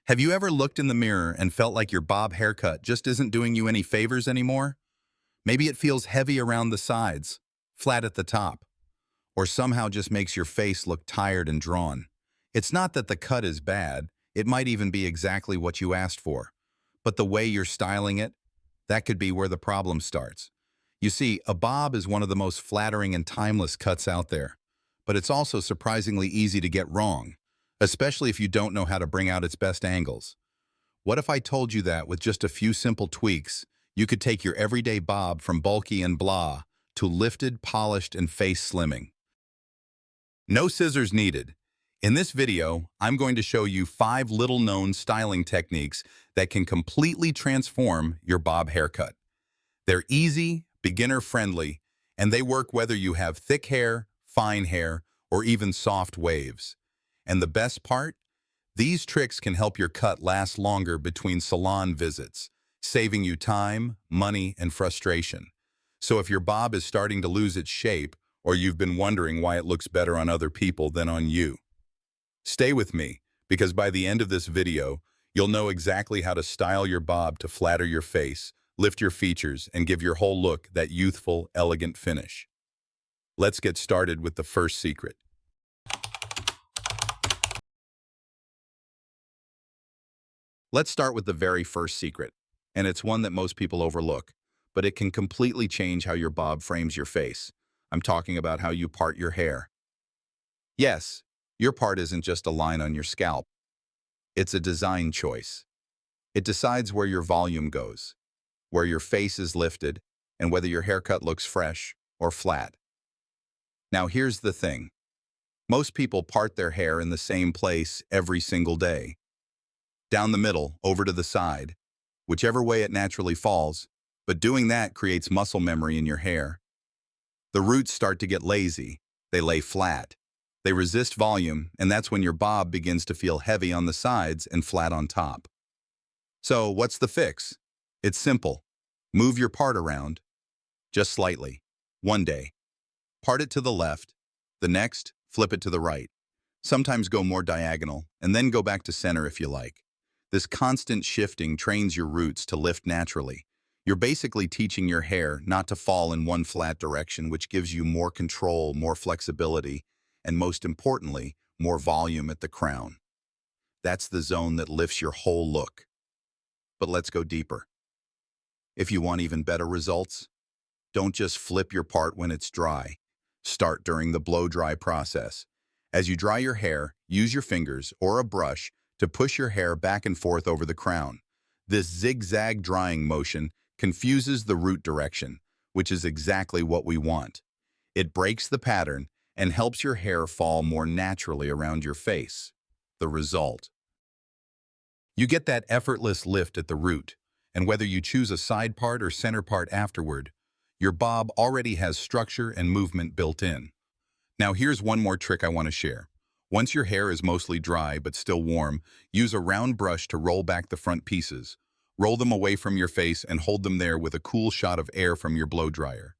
Have you ever looked in the mirror and felt like your bob haircut just isn't doing you any favors anymore? Maybe it feels heavy around the sides, flat at the top, or somehow just makes your face look tired and drawn. It's not that the cut is bad, it might even be exactly what you asked for. But the way you're styling it, that could be where the problem starts. You see, a bob is one of the most flattering and timeless cuts out there, but it's also surprisingly easy to get wrong, especially if you don't know how to bring out its best angles. What if I told you that with just a few simple tweaks, you could take your everyday bob from bulky and blah to lifted, polished, and face slimming? No scissors needed. In this video, I'm going to show you 5 little-known styling techniques that can completely transform your bob haircut. They're easy, beginner-friendly, and they work whether you have thick hair, fine hair, or even soft waves. And the best part? These tricks can help your cut last longer between salon visits, saving you time, money, and frustration. So if your bob is starting to lose its shape, or you've been wondering why it looks better on other people than on you, stay with me, because by the end of this video, you'll know exactly how to style your bob to flatter your face, lift your features, and give your whole look that youthful, elegant finish. Let's get started with the first secret. Let's start with the very first secret, and it's one that most people overlook, but it can completely change how your bob frames your face. I'm talking about how you part your hair. Yes, your part isn't just a line on your scalp. It's a design choice. It decides where your volume goes, where your face is lifted, and whether your haircut looks fresh or flat. Now here's the thing. Most people part their hair in the same place every single day. Down the middle, over to the side, whichever way it naturally falls, but doing that creates muscle memory in your hair. The roots start to get lazy, they lay flat, they resist volume, and that's when your bob begins to feel heavy on the sides and flat on top. So what's the fix? It's simple. Move your part around, just slightly. One day, part it to the left, the next, flip it to the right. Sometimes go more diagonal, and then go back to center if you like. This constant shifting trains your roots to lift naturally. You're basically teaching your hair not to fall in one flat direction, which gives you more control, more flexibility, and most importantly, more volume at the crown. That's the zone that lifts your whole look. But let's go deeper. If you want even better results, don't just flip your part when it's dry. Start during the blow-dry process. As you dry your hair, use your fingers or a brush to push your hair back and forth over the crown. This zigzag drying motion confuses the root direction, which is exactly what we want. It breaks the pattern and helps your hair fall more naturally around your face. The result: you get that effortless lift at the root, and whether you choose a side part or center part afterward, your bob already has structure and movement built in. Now here's one more trick I want to share. Once your hair is mostly dry but still warm, use a round brush to roll back the front pieces. Roll them away from your face and hold them there with a cool shot of air from your blow dryer.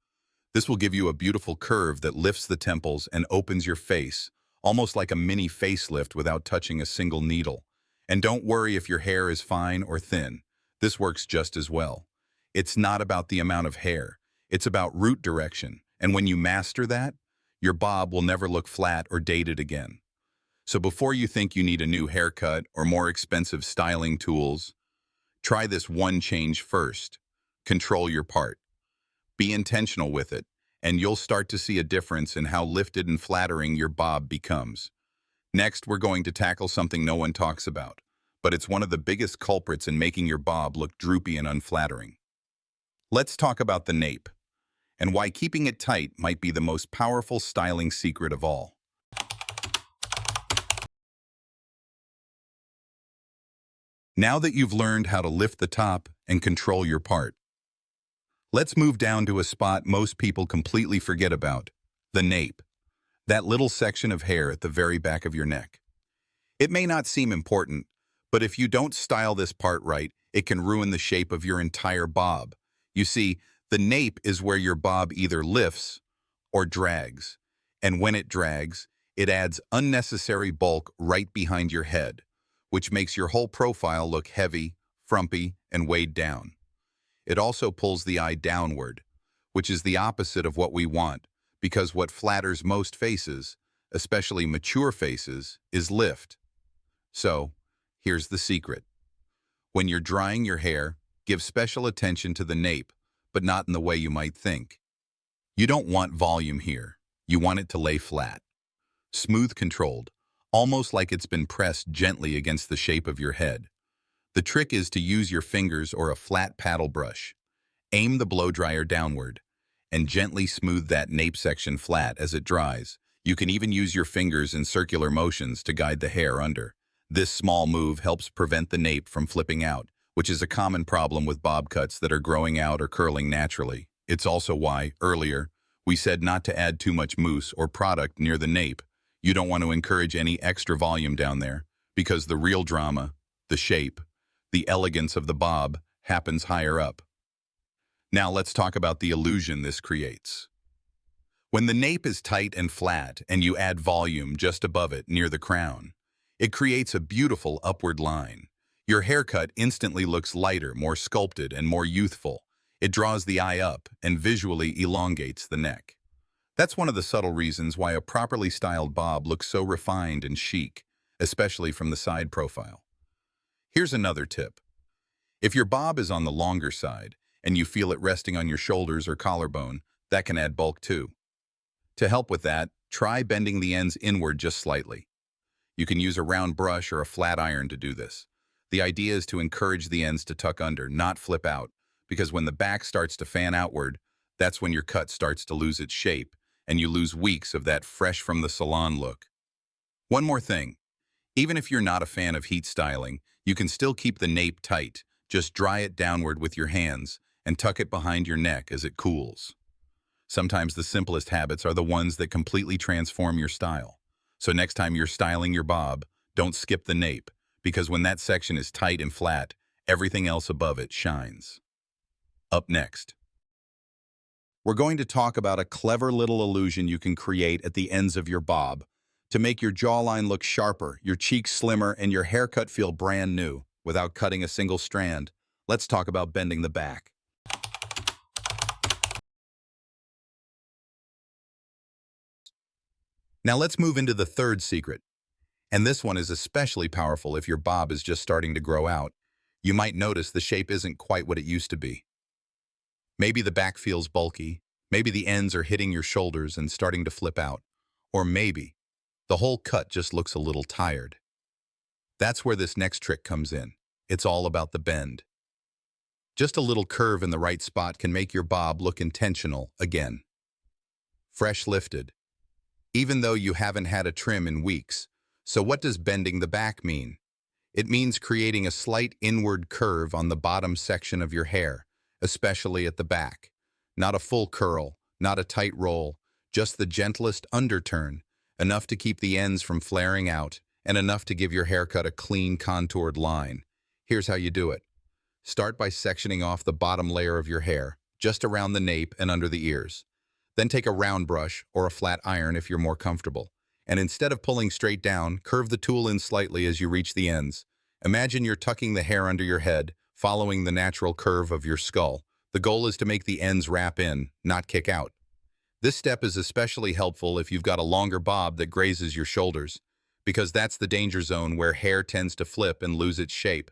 This will give you a beautiful curve that lifts the temples and opens your face, almost like a mini facelift without touching a single needle. And don't worry if your hair is fine or thin. This works just as well. It's not about the amount of hair. It's about root direction. And when you master that, your bob will never look flat or dated again. So before you think you need a new haircut or more expensive styling tools, try this one change first. Control your part. Be intentional with it, and you'll start to see a difference in how lifted and flattering your bob becomes. Next, we're going to tackle something no one talks about, but it's one of the biggest culprits in making your bob look droopy and unflattering. Let's talk about the nape, and why keeping it tight might be the most powerful styling secret of all. Now that you've learned how to lift the top and control your part, let's move down to a spot most people completely forget about: the nape, that little section of hair at the very back of your neck. It may not seem important, but if you don't style this part right, it can ruin the shape of your entire bob. You see, the nape is where your bob either lifts or drags, and when it drags, it adds unnecessary bulk right behind your head, which makes your whole profile look heavy, frumpy, and weighed down. It also pulls the eye downward, which is the opposite of what we want, because what flatters most faces, especially mature faces, is lift. So, here's the secret. When you're drying your hair, give special attention to the nape, but not in the way you might think. You don't want volume here. You want it to lay flat. Smooth controlled, almost like it's been pressed gently against the shape of your head. The trick is to use your fingers or a flat paddle brush. Aim the blow dryer downward, and gently smooth that nape section flat as it dries. You can even use your fingers in circular motions to guide the hair under. This small move helps prevent the nape from flipping out, which is a common problem with bob cuts that are growing out or curling naturally. It's also why, earlier, we said not to add too much mousse or product near the nape. You don't want to encourage any extra volume down there, because the real drama, the shape, the elegance of the bob, happens higher up. Now let's talk about the illusion this creates. When the nape is tight and flat and you add volume just above it near the crown, it creates a beautiful upward line. Your haircut instantly looks lighter, more sculpted, and more youthful. It draws the eye up and visually elongates the neck. That's one of the subtle reasons why a properly styled bob looks so refined and chic, especially from the side profile. Here's another tip. If your bob is on the longer side and you feel it resting on your shoulders or collarbone, that can add bulk too. To help with that, try bending the ends inward just slightly. You can use a round brush or a flat iron to do this. The idea is to encourage the ends to tuck under, not flip out, because when the back starts to fan outward, that's when your cut starts to lose its shape, and you lose weeks of that fresh from the salon look. One more thing. Even if you're not a fan of heat styling, you can still keep the nape tight. Just dry it downward with your hands and tuck it behind your neck as it cools. Sometimes the simplest habits are the ones that completely transform your style. So next time you're styling your bob, don't skip the nape, because when that section is tight and flat, everything else above it shines. Up next, we're going to talk about a clever little illusion you can create at the ends of your bob to make your jawline look sharper, your cheeks slimmer, and your haircut feel brand new without cutting a single strand. Let's talk about bending the back. Now let's move into the third secret. And this one is especially powerful if your bob is just starting to grow out. You might notice the shape isn't quite what it used to be. Maybe the back feels bulky, maybe the ends are hitting your shoulders and starting to flip out, or maybe the whole cut just looks a little tired. That's where this next trick comes in. It's all about the bend. Just a little curve in the right spot can make your bob look intentional again. Fresh lifted, even though you haven't had a trim in weeks. So what does bending the back mean? It means creating a slight inward curve on the bottom section of your hair, especially at the back. Not a full curl, not a tight roll, just the gentlest underturn, enough to keep the ends from flaring out, and enough to give your haircut a clean, contoured line. Here's how you do it. Start by sectioning off the bottom layer of your hair, just around the nape and under the ears. Then take a round brush or a flat iron if you're more comfortable. And instead of pulling straight down, curve the tool in slightly as you reach the ends. Imagine you're tucking the hair under your head, following the natural curve of your skull. The goal is to make the ends wrap in, not kick out. This step is especially helpful if you've got a longer bob that grazes your shoulders, because that's the danger zone where hair tends to flip and lose its shape.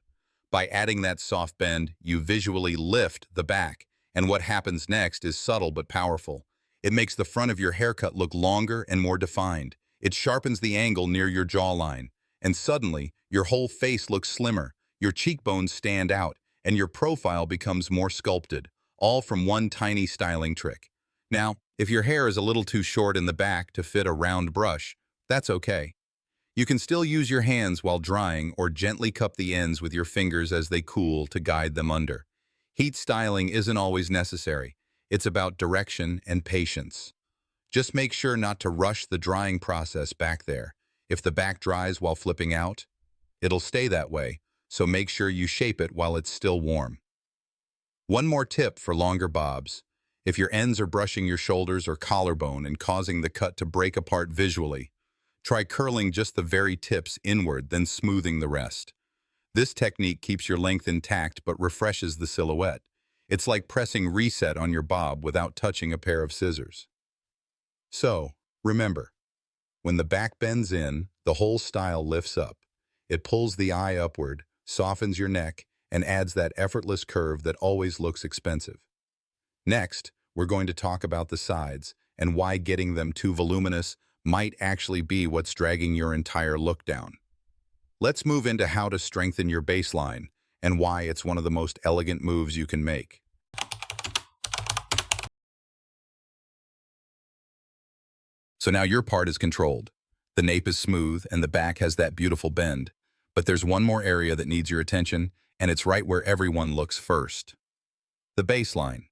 By adding that soft bend, you visually lift the back, and what happens next is subtle but powerful. It makes the front of your haircut look longer and more defined. It sharpens the angle near your jawline, and suddenly, your whole face looks slimmer, your cheekbones stand out, and your profile becomes more sculpted, all from one tiny styling trick. Now, if your hair is a little too short in the back to fit a round brush, that's okay. You can still use your hands while drying or gently cup the ends with your fingers as they cool to guide them under. Heat styling isn't always necessary. It's about direction and patience. Just make sure not to rush the drying process back there. If the back dries while flipping out, it'll stay that way, so make sure you shape it while it's still warm. One more tip for longer bobs. If your ends are brushing your shoulders or collarbone and causing the cut to break apart visually, Try curling just the very tips inward, then smoothing the rest. This technique keeps your length intact but refreshes the silhouette. It's like pressing reset on your bob without touching a pair of scissors. So, remember, when the back bends in, the whole style lifts up. It pulls the eye upward, softens your neck, and adds that effortless curve that always looks expensive. Next, we're going to talk about the sides and why getting them too voluminous might actually be what's dragging your entire look down. Let's move into how to strengthen your baseline and why it's one of the most elegant moves you can make. So now your part is controlled. The nape is smooth and the back has that beautiful bend. But there's one more area that needs your attention, and it's right where everyone looks first. The baseline.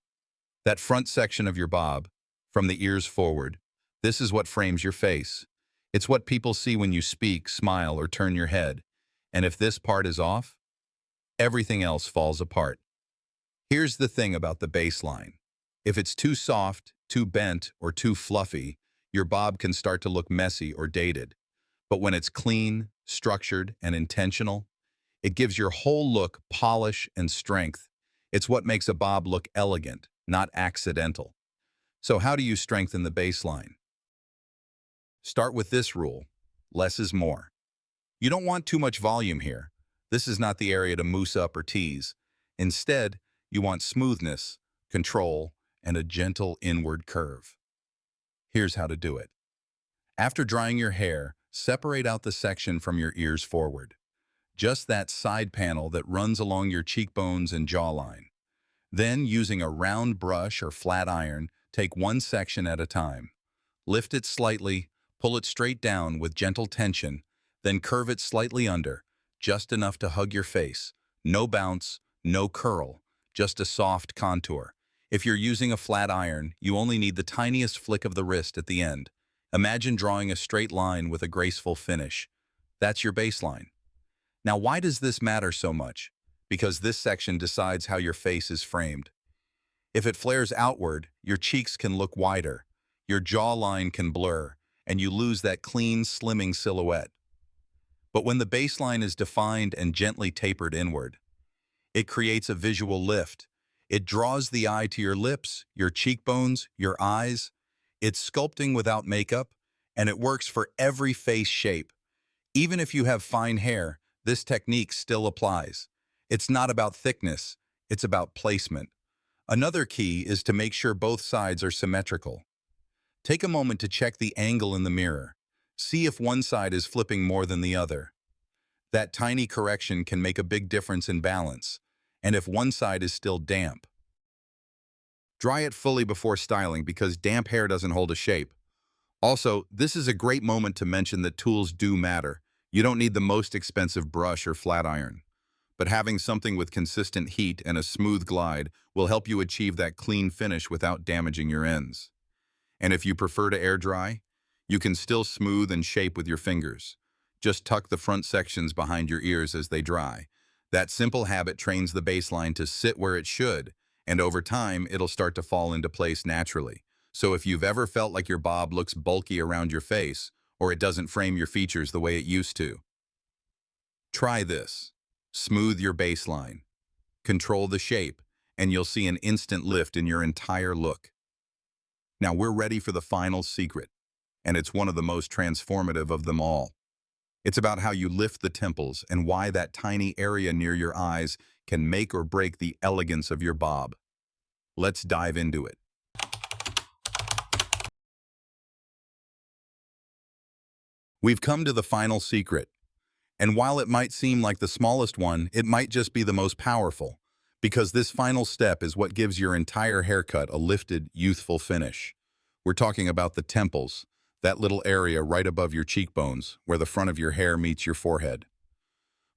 That front section of your bob, from the ears forward, this is what frames your face. It's what people see when you speak, smile, or turn your head. And if this part is off, everything else falls apart. Here's the thing about the baseline. If it's too soft, too bent, or too fluffy, your bob can start to look messy or dated. But when it's clean, structured, and intentional, it gives your whole look polish and strength. It's what makes a bob look elegant, not accidental. So how do you strengthen the baseline? Start with this rule: less is more. You don't want too much volume here. This is not the area to mousse up or tease. Instead, you want smoothness, control, and a gentle inward curve. Here's how to do it. After drying your hair, separate out the section from your ears forward. Just that side panel that runs along your cheekbones and jawline. Then, using a round brush or flat iron, take one section at a time. Lift it slightly, pull it straight down with gentle tension, then curve it slightly under, just enough to hug your face. No bounce, no curl, just a soft contour. If you're using a flat iron, you only need the tiniest flick of the wrist at the end. Imagine drawing a straight line with a graceful finish. That's your baseline. Now, why does this matter so much? Because this section decides how your face is framed. If it flares outward, your cheeks can look wider, your jawline can blur, and you lose that clean, slimming silhouette. But when the baseline is defined and gently tapered inward, it creates a visual lift. It draws the eye to your lips, your cheekbones, your eyes. It's sculpting without makeup, and it works for every face shape. Even if you have fine hair, this technique still applies. It's not about thickness, it's about placement. Another key is to make sure both sides are symmetrical. Take a moment to check the angle in the mirror. See if one side is flipping more than the other. That tiny correction can make a big difference in balance, and if one side is still damp. Dry it fully before styling because damp hair doesn't hold a shape. Also, this is a great moment to mention that tools do matter. You don't need the most expensive brush or flat iron, but having something with consistent heat and a smooth glide will help you achieve that clean finish without damaging your ends. And if you prefer to air dry, you can still smooth and shape with your fingers. Just tuck the front sections behind your ears as they dry. That simple habit trains the baseline to sit where it should, and over time, it'll start to fall into place naturally. So if you've ever felt like your bob looks bulky around your face, or it doesn't frame your features the way it used to, try this. Smooth your baseline. Control the shape, and you'll see an instant lift in your entire look. Now we're ready for the final secret, and it's one of the most transformative of them all. It's about how you lift the temples and why that tiny area near your eyes can make or break the elegance of your bob. Let's dive into it. We've come to the final secret, and while it might seem like the smallest one, it might just be the most powerful, because this final step is what gives your entire haircut a lifted, youthful finish. We're talking about the temples, that little area right above your cheekbones, where the front of your hair meets your forehead.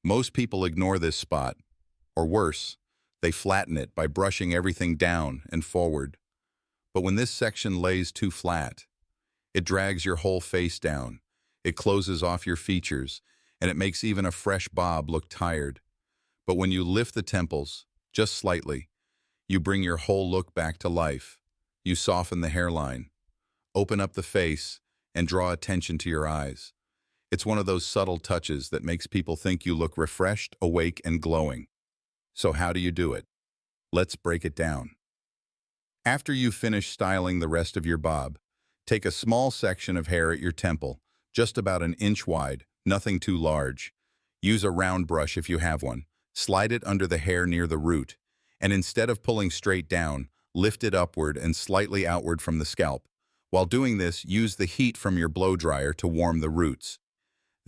Most people ignore this spot, or worse, they flatten it by brushing everything down and forward. But when this section lays too flat, it drags your whole face down. It closes off your features, and it makes even a fresh bob look tired. But when you lift the temples, just slightly, you bring your whole look back to life. You soften the hairline, open up the face, and draw attention to your eyes. It's one of those subtle touches that makes people think you look refreshed, awake, and glowing. So how do you do it? Let's break it down. After you finish styling the rest of your bob, take a small section of hair at your temple, just about an inch wide, nothing too large. Use a round brush if you have one. Slide it under the hair near the root, and instead of pulling straight down, lift it upward and slightly outward from the scalp. While doing this, use the heat from your blow dryer to warm the roots.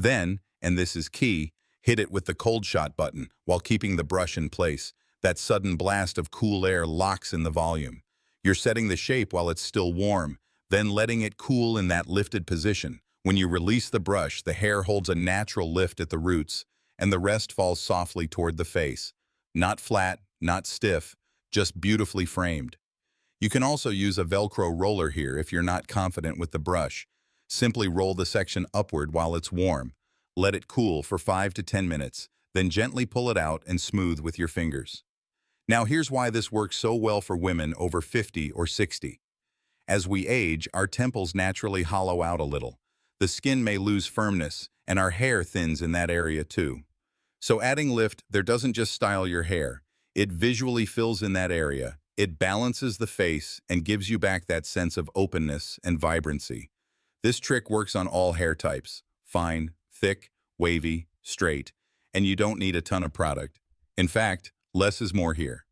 Then, and this is key, hit it with the cold shot button while keeping the brush in place. That sudden blast of cool air locks in the volume. You're setting the shape while it's still warm, then letting it cool in that lifted position. When you release the brush, the hair holds a natural lift at the roots, and the rest falls softly toward the face. Not flat, not stiff, just beautifully framed. You can also use a Velcro roller here if you're not confident with the brush. Simply roll the section upward while it's warm. Let it cool for 5 to 10 minutes, then gently pull it out and smooth with your fingers. Now here's why this works so well for women over 50 or 60. As we age, our temples naturally hollow out a little. The skin may lose firmness, and our hair thins in that area too. So adding lift there doesn't just style your hair. It visually fills in that area. It balances the face and gives you back that sense of openness and vibrancy. This trick works on all hair types, fine, thick, wavy, straight, and you don't need a ton of product. In fact, less is more here.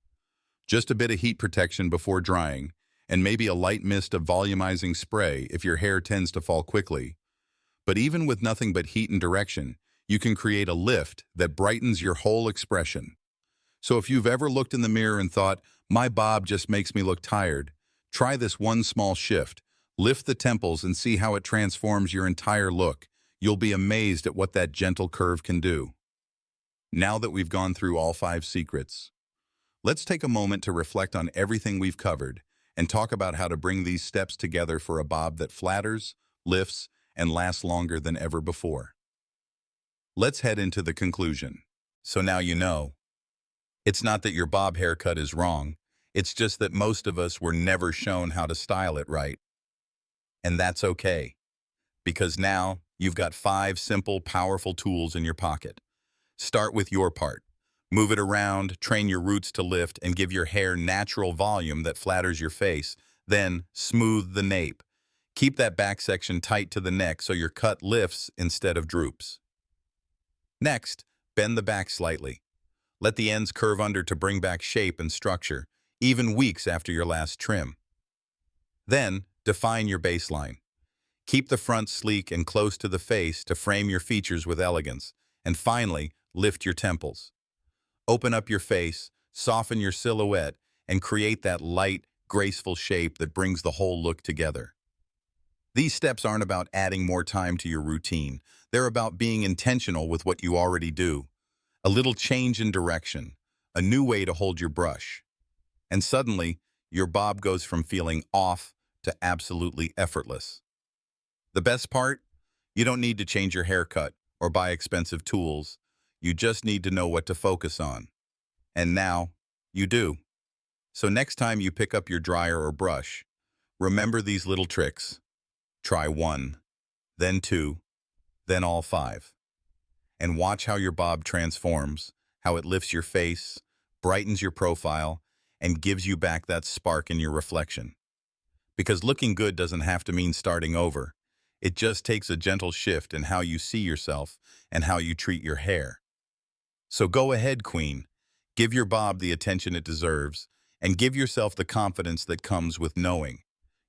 Just a bit of heat protection before drying, and maybe a light mist of volumizing spray if your hair tends to fall quickly. But even with nothing but heat and direction, you can create a lift that brightens your whole expression. So if you've ever looked in the mirror and thought, my bob just makes me look tired, try this one small shift. Lift the temples and see how it transforms your entire look. You'll be amazed at what that gentle curve can do. Now that we've gone through all 5 secrets, let's take a moment to reflect on everything we've covered and talk about how to bring these steps together for a bob that flatters, lifts, and lasts longer than ever before. Let's head into the conclusion. So now you know. It's not that your bob haircut is wrong. It's just that most of us were never shown how to style it right. And that's okay, because now you've got 5 simple, powerful tools in your pocket. Start with your part. Move it around, train your roots to lift, and give your hair natural volume that flatters your face. Then, smooth the nape. Keep that back section tight to the neck so your cut lifts instead of droops. Next, bend the back slightly. Let the ends curve under to bring back shape and structure, even weeks after your last trim. Then, define your baseline. Keep the front sleek and close to the face to frame your features with elegance. And finally, lift your temples. Open up your face, soften your silhouette, and create that light, graceful shape that brings the whole look together. These steps aren't about adding more time to your routine. They're about being intentional with what you already do. A little change in direction, a new way to hold your brush. And suddenly, your bob goes from feeling off to absolutely effortless. The best part? You don't need to change your haircut or buy expensive tools. You just need to know what to focus on. And now, you do. So next time you pick up your dryer or brush, remember these little tricks. Try 1, then 2, then all 5. And watch how your bob transforms, how it lifts your face, brightens your profile, and gives you back that spark in your reflection. Because looking good doesn't have to mean starting over. It just takes a gentle shift in how you see yourself and how you treat your hair. So go ahead, Queen. Give your bob the attention it deserves, and give yourself the confidence that comes with knowing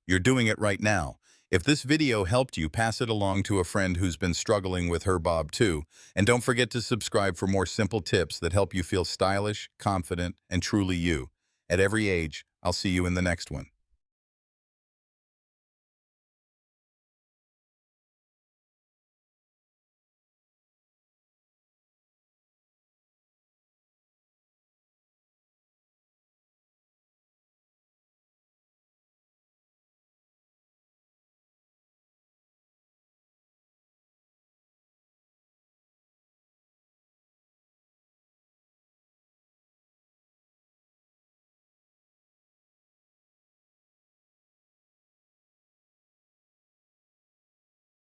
you're doing it right now. If this video helped you, pass it along to a friend who's been struggling with her bob too. And don't forget to subscribe for more simple tips that help you feel stylish, confident, and truly you. At every age, I'll see you in the next one.